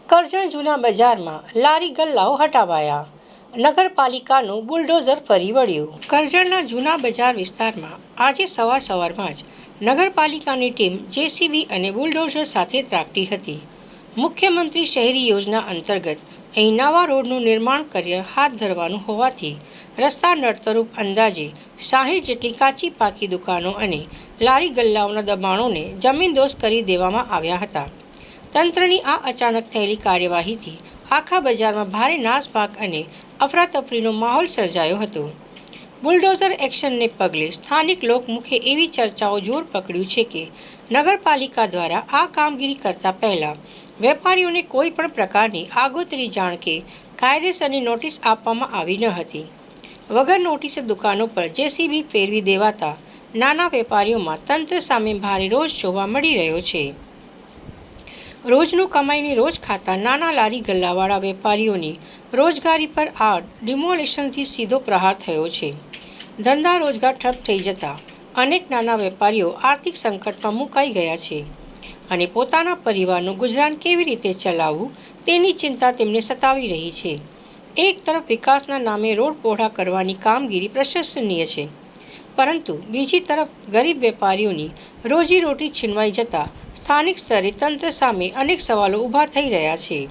કરજણ જૂના બજારમાં લારી ગલ્લાઓ હટાવાયા. નગરપાલિકાનું બુલડોઝર ફરી વળ્યું. કરજણના જૂના બજાર વિસ્તારમાં આજે સવારમાં જ નગરપાલિકાની ટીમ જેસીબી અને બુલડોઝર સાથે ત્રાટકી હતી. મુખ્યમંત્રી શહેરી યોજના અંતર્ગત અહીં નવા રોડનું નિર્માણ કાર્ય હાથ ધરવાનું હોવાથી રસ્તા નડતરરૂપ અંદાજે 60 જેટલી કાચી પાકી દુકાનો અને લારી ગલ્લાઓના દબાણોને જમીનદોસ્ત કરી દેવામાં આવ્યા હતા. તંત્રની આ અચાનક થયેલી કાર્યવાહીથી આખા બજારમાં ભારે નાસભાગ અને અફરાતફરીનો માહોલ સર્જાયો હતો. બુલડોઝર એક્શનને પગલે સ્થાનિક લોકમુખે એવી ચર્ચાઓ જોર પકડ્યું છે કે નગરપાલિકા દ્વારા આ કામગીરી કરતા પહેલા વેપારીઓને કોઈ પણ પ્રકારની આગોતરી જાણ કે કાયદેસરની નોટિસ આપવામાં આવી ન હતી. વગર નોટિસે દુકાનો પર જેસીબી ફેરવી દેવાતા નાના વેપારીઓમાં તંત્ર સામે ભારે રોષ જોવા મળી રહ્યો છે. રોજનું કમાઈને રોજ ખાતા નાના લારી ગલ્લાવાળા વેપારીઓની રોજગારી પર આ ડિમોલિશનથી સીધો પ્રહાર થયો છે. ધંધા રોજગાર ઠપ થઈ જતા અનેક નાના વેપારીઓ આર્થિક સંકટમાં મુકાઈ ગયા છે અને પોતાના પરિવારનું ગુજરાન કેવી રીતે ચલાવવું તેની ચિંતા તેમને સતાવી રહી છે. એક તરફ વિકાસના નામે રોડ પહોળા કરવાની કામગીરી પ્રશંસનીય છે, પરંતુ બીજી તરફ ગરીબ વેપારીઓની રોજીરોટી છીનવાઈ જતા સ્થાનિક સ્તરે તંત્ર સામે અનેક સવાલો ઊભા થઈ રહ્યા છે.